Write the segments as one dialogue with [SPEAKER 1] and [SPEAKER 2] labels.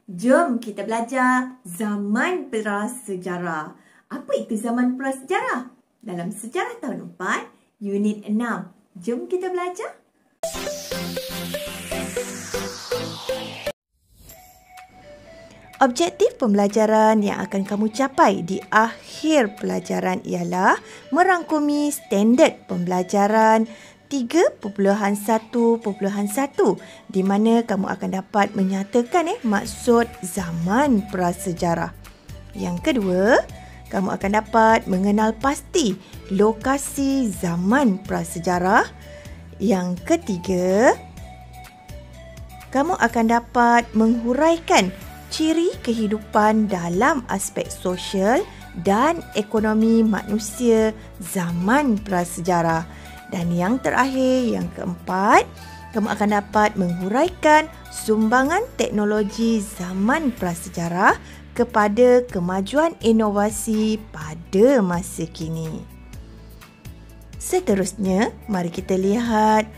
[SPEAKER 1] Jom kita belajar zaman prasejarah. Apa itu zaman prasejarah? Dalam sejarah tahun 4, unit 6. Jom kita belajar. Objektif pembelajaran yang akan kamu capai di akhir pelajaran ialah merangkumi standard pembelajaran 3.1.1 di mana kamu akan dapat menyatakan maksud zaman prasejarah. Yang kedua, kamu akan dapat mengenal pasti lokasi zaman prasejarah. Yang ketiga, kamu akan dapat menghuraikan ciri kehidupan dalam aspek sosial dan ekonomi manusia zaman prasejarah. Dan yang terakhir, yang keempat, kamu akan dapat menghuraikan sumbangan teknologi zaman prasejarah kepada kemajuan inovasi pada masa kini. Seterusnya, mari kita lihat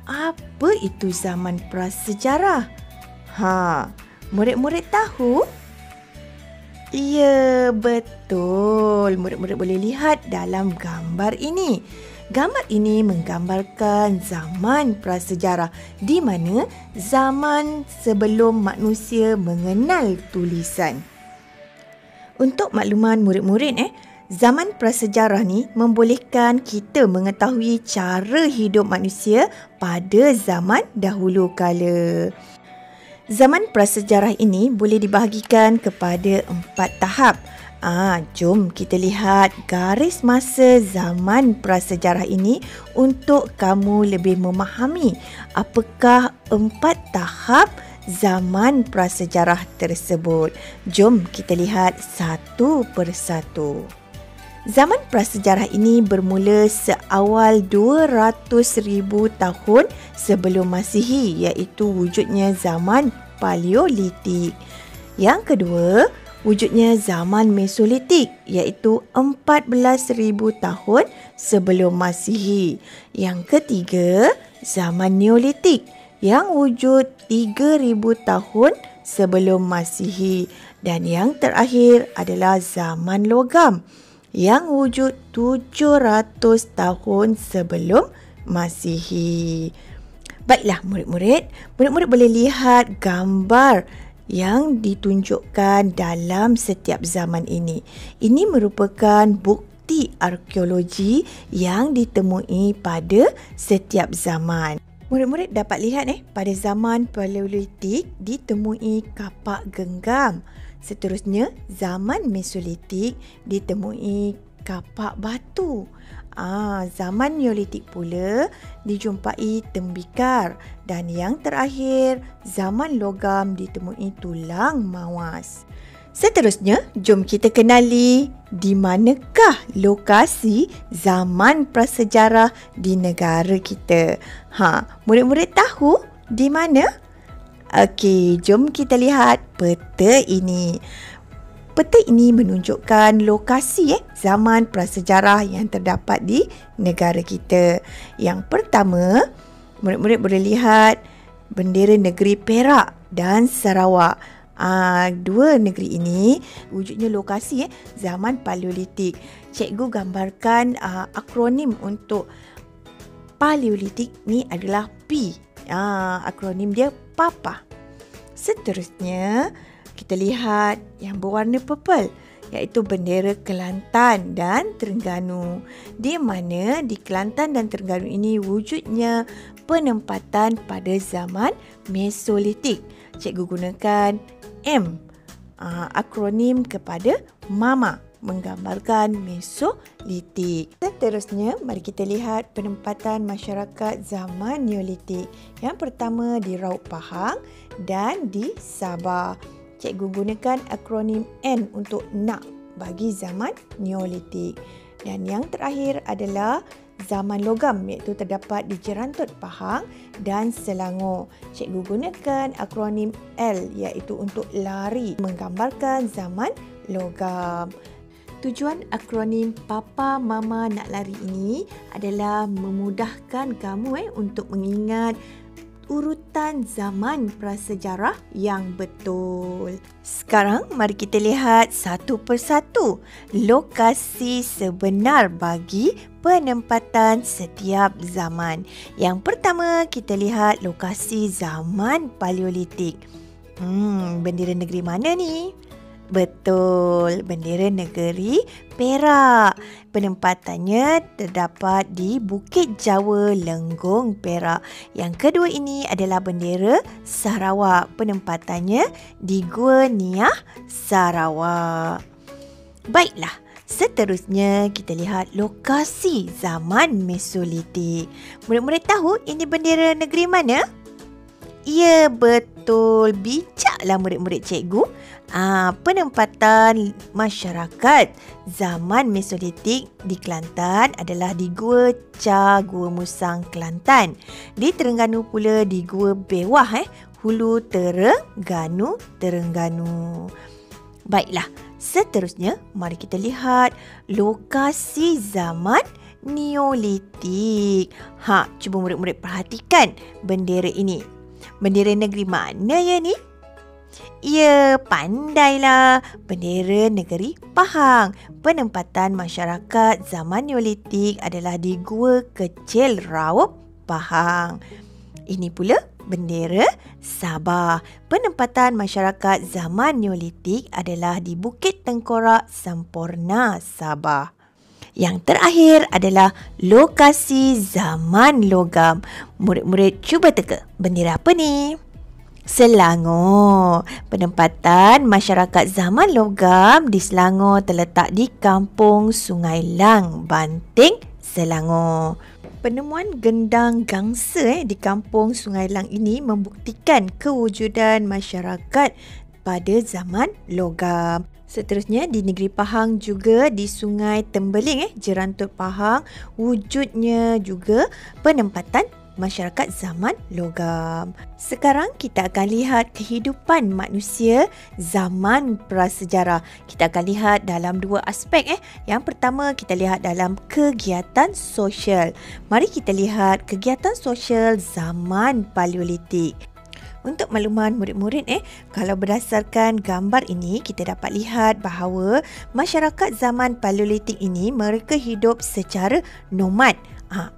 [SPEAKER 1] apa itu zaman prasejarah. Murid-murid tahu? Ya, betul. Murid-murid boleh lihat dalam gambar ini. Gambar ini menggambarkan zaman prasejarah di mana zaman sebelum manusia mengenal tulisan. Untuk makluman murid-murid, zaman prasejarah ni membolehkan kita mengetahui cara hidup manusia pada zaman dahulu kala. Zaman prasejarah ini boleh dibahagikan kepada 4 tahap. Jom kita lihat garis masa zaman prasejarah ini untuk kamu lebih memahami apakah 4 tahap zaman prasejarah tersebut. Jom kita lihat satu persatu. Zaman prasejarah ini bermula seawal 200,000 tahun sebelum Masihi, iaitu wujudnya zaman Paleolitik. Yang kedua, wujudnya zaman Mesolitik, iaitu 14,000 tahun sebelum Masihi. Yang ketiga, zaman Neolitik yang wujud 3,000 tahun sebelum Masihi. Dan yang terakhir adalah zaman Logam yang wujud 700 tahun sebelum Masihi. Baiklah murid-murid boleh lihat gambar yang ditunjukkan dalam setiap zaman ini. Ini merupakan bukti arkeologi yang ditemui pada setiap zaman. Murid-murid dapat lihat pada zaman Paleolitik ditemui kapak genggam. Seterusnya, zaman Mesolitik ditemui kapak batu. Zaman Neolitik pula dijumpai tembikar. Dan yang terakhir, zaman Logam ditemui tulang mawas. Seterusnya, jom kita kenali di manakah lokasi zaman prasejarah di negara kita. Murid-murid tahu di mana? Okey, jom kita lihat peta ini. Peta ini menunjukkan lokasi zaman prasejarah yang terdapat di negara kita. Yang pertama, murid-murid boleh lihat bendera negeri Perak dan Sarawak. Dua negeri ini wujudnya lokasi zaman Paleolitik. Cikgu gambarkan akronim untuk Paleolitik ni adalah P. Akronim dia PAPA. Seterusnya, kita lihat yang berwarna purple, iaitu bendera Kelantan dan Terengganu. Di mana di Kelantan dan Terengganu ini wujudnya penempatan pada zaman Mesolitik. Cikgu gunakan M, akronim kepada MAMA, menggambarkan Mesolitik. Seterusnya, mari kita lihat penempatan masyarakat zaman Neolitik. Yang pertama di Raub Pahang dan di Sabah. Cikgu gunakan akronim N untuk NAK bagi zaman Neolitik. Dan yang terakhir adalah zaman Logam, iaitu terdapat di Jerantut Pahang dan Selangor. Cikgu gunakan akronim L, iaitu untuk lari, menggambarkan zaman Logam. Tujuan akronim Papa Mama Nak Lari ini adalah memudahkan kamu untuk mengingat urutan zaman prasejarah yang betul. Sekarang mari kita lihat satu persatu lokasi sebenar bagi penempatan setiap zaman. Yang pertama, kita lihat lokasi zaman Paleolitik. Bendera negeri mana ni? Betul, bendera negeri Perak. Penempatannya terdapat di Bukit Jawa, Lenggong, Perak. Yang kedua ini adalah bendera Sarawak. Penempatannya di Gua Niah, Sarawak. Baiklah, seterusnya kita lihat lokasi zaman Mesolitik. Murid-murid tahu ini bendera negeri mana? Ya, betul. Bijaklah murid-murid cikgu. Penempatan masyarakat zaman Mesolitik di Kelantan adalah di Gua Ca, Gua Musang, Kelantan. Di Terengganu pula di Gua Bewah, Hulu Terengganu. Baiklah, seterusnya mari kita lihat lokasi zaman Neolitik. Cuba murid-murid perhatikan bendera ini. Bendera negeri mana ya ni? Ya, pandailah. Bendera negeri Pahang. Penempatan masyarakat zaman Neolitik adalah di Gua Kecil Raup, Pahang. Ini pula bendera Sabah. Penempatan masyarakat zaman Neolitik adalah di Bukit Tengkorak, Semporna, Sabah. Yang terakhir adalah lokasi zaman logam. Murid-murid cuba teka, bendera apa ni? Selangor. Penempatan masyarakat zaman logam di Selangor terletak di Kampung Sungai Lang, Banting, Selangor. Penemuan gendang gangsa di Kampung Sungai Lang ini membuktikan kewujudan masyarakat pada zaman logam. Seterusnya di negeri Pahang juga di Sungai Tembeling, Jerantut Pahang, wujudnya juga penempatan masyarakat zaman logam. Sekarang kita akan lihat kehidupan manusia zaman prasejarah. Kita akan lihat dalam dua aspek. Yang pertama kita lihat dalam kegiatan sosial. Mari kita lihat kegiatan sosial zaman Paleolitik. Untuk makluman murid-murid, kalau berdasarkan gambar ini, kita dapat lihat bahawa masyarakat zaman Paleolitik ini mereka hidup secara nomad.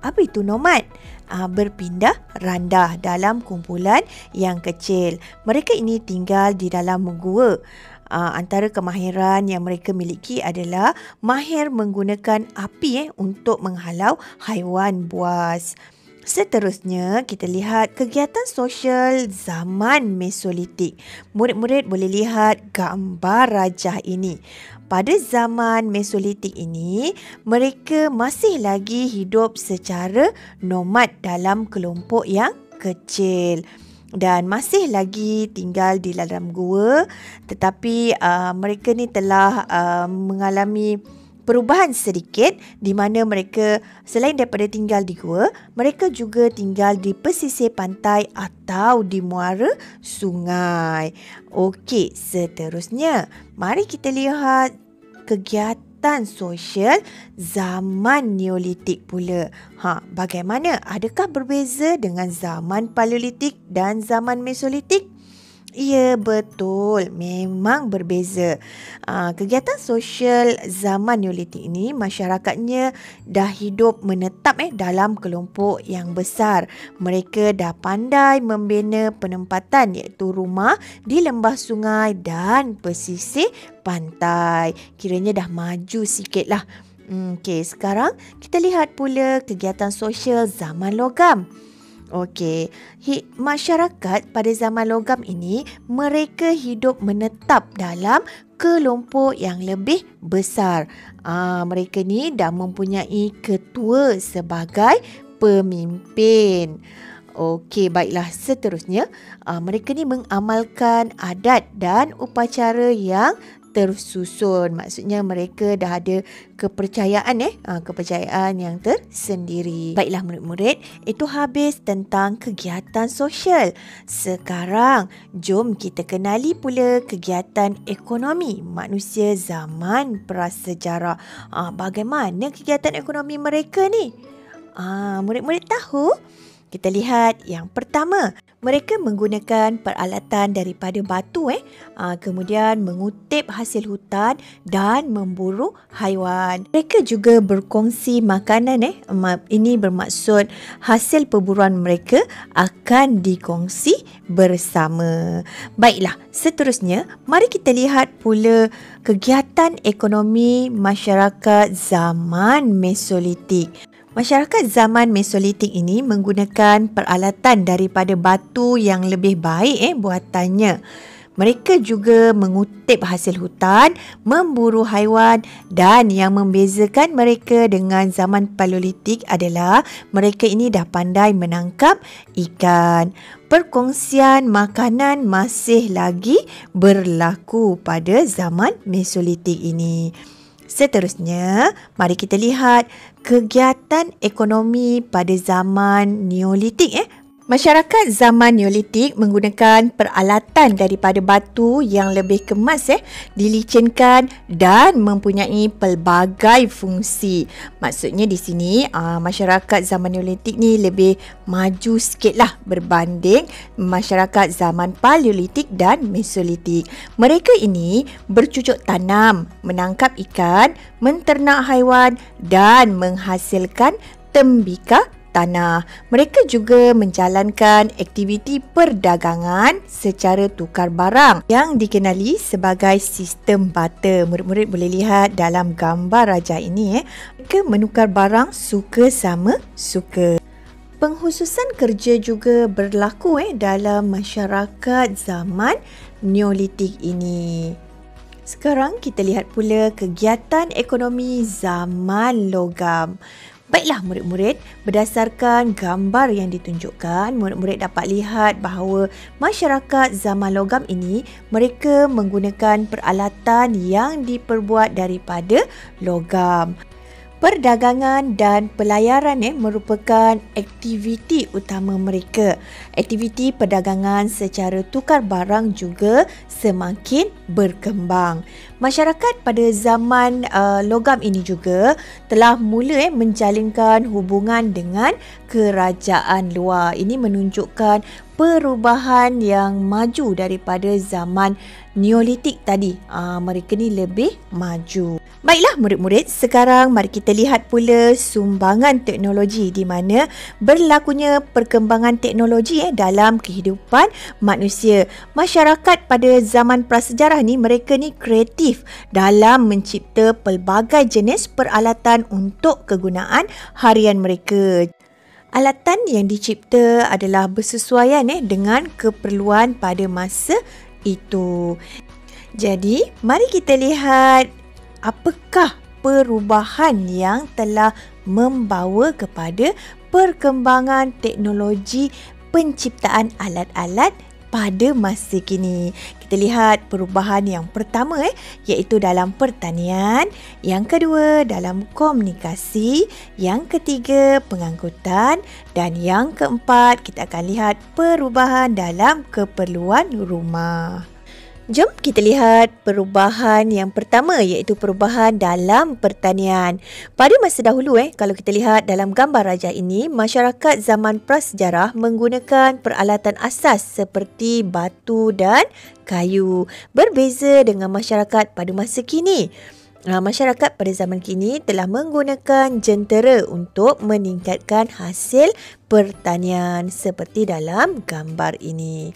[SPEAKER 1] Apa itu nomad? Berpindah randah dalam kumpulan yang kecil. Mereka ini tinggal di dalam gua. Antara kemahiran yang mereka miliki adalah mahir menggunakan api untuk menghalau haiwan buas. Seterusnya, kita lihat kegiatan sosial zaman Mesolitik. Murid-murid boleh lihat gambar rajah ini. Pada zaman Mesolitik ini, mereka masih lagi hidup secara nomad dalam kelompok yang kecil. Dan masih lagi tinggal di dalam gua. Tetapi mereka ni telah mengalami perubahan sedikit di mana mereka selain daripada tinggal di gua, mereka juga tinggal di pesisir pantai atau di muara sungai. Okey, seterusnya mari kita lihat kegiatan sosial zaman Neolitik pula. Bagaimana? Adakah berbeza dengan zaman Paleolitik dan zaman Mesolitik? Ya, betul. Memang berbeza. Kegiatan sosial zaman Neolitik ini, masyarakatnya dah hidup menetap dalam kelompok yang besar. Mereka dah pandai membina penempatan iaitu rumah di lembah sungai dan pesisir pantai. Kiranya dah maju sikit lah. Okey, sekarang kita lihat pula kegiatan sosial zaman logam. Okey, masyarakat pada zaman logam ini mereka hidup menetap dalam kelompok yang lebih besar. Mereka ni dah mempunyai ketua sebagai pemimpin. Okey, baiklah, seterusnya mereka ni mengamalkan adat dan upacara yang tersusun. Maksudnya mereka dah ada kepercayaan kepercayaan yang tersendiri. Baiklah murid-murid, itu habis tentang kegiatan sosial. Sekarang jom kita kenali pula kegiatan ekonomi manusia zaman prasejarah. Bagaimana kegiatan ekonomi mereka ni? Murid-murid tahu? Kita lihat yang pertama, mereka menggunakan peralatan daripada batu kemudian mengutip hasil hutan dan memburu haiwan. Mereka juga berkongsi makanan ini bermaksud hasil perburuan mereka akan dikongsi bersama. Baiklah, seterusnya mari kita lihat pula kegiatan ekonomi masyarakat zaman Mesolitik. Masyarakat zaman Mesolitik ini menggunakan peralatan daripada batu yang lebih baik buatannya. Mereka juga mengutip hasil hutan, memburu haiwan dan yang membezakan mereka dengan zaman Paleolitik adalah mereka ini dah pandai menangkap ikan. Perkongsian makanan masih lagi berlaku pada zaman Mesolitik ini. Seterusnya, mari kita lihat kegiatan ekonomi pada zaman Neolitik. Masyarakat zaman Neolitik menggunakan peralatan daripada batu yang lebih kemas, dilicinkan dan mempunyai pelbagai fungsi. Maksudnya di sini masyarakat zaman Neolitik ni lebih maju sikitlah berbanding masyarakat zaman Paleolitik dan Mesolitik. Mereka ini bercucuk tanam, menangkap ikan, menternak haiwan dan menghasilkan tembikar tanah. Mereka juga menjalankan aktiviti perdagangan secara tukar barang yang dikenali sebagai sistem barter. Murid-murid boleh lihat dalam gambar raja ini. Mereka menukar barang suka sama suka. Pengkhususan kerja juga berlaku dalam masyarakat zaman Neolitik ini. Sekarang kita lihat pula kegiatan ekonomi zaman logam. Baiklah murid-murid, berdasarkan gambar yang ditunjukkan, murid-murid dapat lihat bahawa masyarakat zaman logam ini mereka menggunakan peralatan yang diperbuat daripada logam. Perdagangan dan pelayaran merupakan aktiviti utama mereka. Aktiviti perdagangan secara tukar barang juga semakin berkembang. Masyarakat pada zaman logam ini juga telah mula menjalinkan hubungan dengan kerajaan luar. Ini menunjukkan perubahan yang maju daripada zaman Neolitik tadi. Mereka ni lebih maju. Baiklah murid-murid, sekarang mari kita lihat pula sumbangan teknologi di mana berlakunya perkembangan teknologi dalam kehidupan manusia. Masyarakat pada zaman prasejarah ni mereka ni kreatif dalam mencipta pelbagai jenis peralatan untuk kegunaan harian mereka. Alatan yang dicipta adalah bersesuaian dengan keperluan pada masa itu. Jadi, mari kita lihat apakah perubahan yang telah membawa kepada perkembangan teknologi penciptaan alat-alat pada masa kini. Kita lihat perubahan yang pertama iaitu dalam pertanian, yang kedua dalam komunikasi, yang ketiga pengangkutan dan yang keempat kita akan lihat perubahan dalam keperluan rumah. Jom kita lihat perubahan yang pertama iaitu perubahan dalam pertanian. Pada masa dahulu kalau kita lihat dalam gambar raja ini, masyarakat zaman prasejarah menggunakan peralatan asas seperti batu dan kayu. Berbeza dengan masyarakat pada masa kini. Masyarakat pada zaman kini telah menggunakan jentera untuk meningkatkan hasil pertanian seperti dalam gambar ini.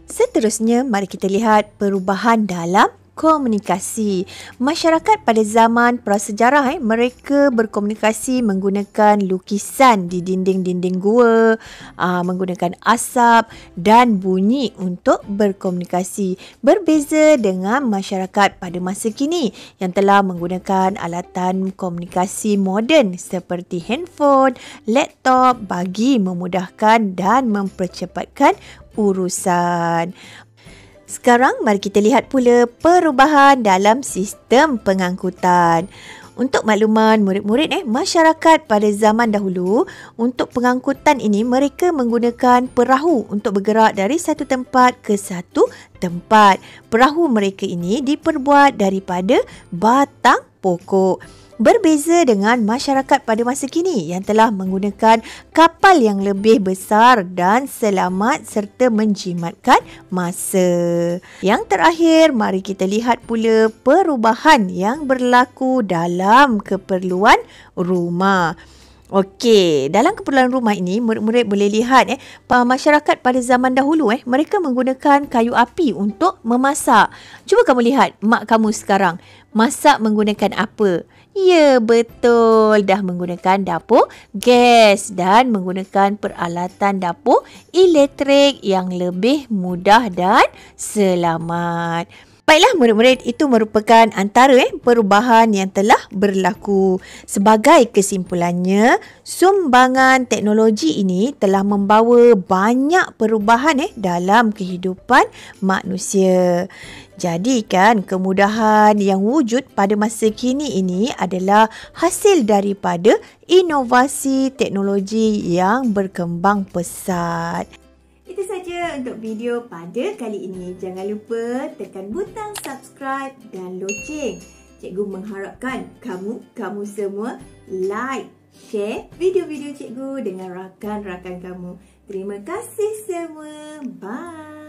[SPEAKER 1] Seterusnya, mari kita lihat perubahan dalam komunikasi. Masyarakat pada zaman prasejarah mereka berkomunikasi menggunakan lukisan di dinding-dinding gua, menggunakan asap dan bunyi untuk berkomunikasi. Berbeza dengan masyarakat pada masa kini yang telah menggunakan alatan komunikasi moden seperti handphone, laptop bagi memudahkan dan mempercepatkan urusan. Sekarang mari kita lihat pula perubahan dalam sistem pengangkutan. Untuk makluman murid-murid, masyarakat pada zaman dahulu untuk pengangkutan ini mereka menggunakan perahu untuk bergerak dari satu tempat ke satu tempat. Perahu mereka ini diperbuat daripada batang pokok. Berbeza dengan masyarakat pada masa kini yang telah menggunakan kapal yang lebih besar dan selamat serta menjimatkan masa. Yang terakhir, mari kita lihat pula perubahan yang berlaku dalam keperluan rumah. Okey, dalam keperluan rumah ini, murid-murid boleh lihat masyarakat pada zaman dahulu mereka menggunakan kayu api untuk memasak. Cuba kamu lihat mak kamu sekarang masak menggunakan apa? Ya, betul, dah menggunakan dapur gas dan menggunakan peralatan dapur elektrik yang lebih mudah dan selamat. Baiklah murid-murid, itu merupakan antara perubahan yang telah berlaku. Sebagai kesimpulannya, sumbangan teknologi ini telah membawa banyak perubahan dalam kehidupan manusia. Jadi kan kemudahan yang wujud pada masa kini ini adalah hasil daripada inovasi teknologi yang berkembang pesat. Itu saja untuk video pada kali ini. Jangan lupa tekan butang subscribe dan loceng. Cikgu mengharapkan kamu semua like, share video-video cikgu dengan rakan-rakan kamu. Terima kasih semua. Bye.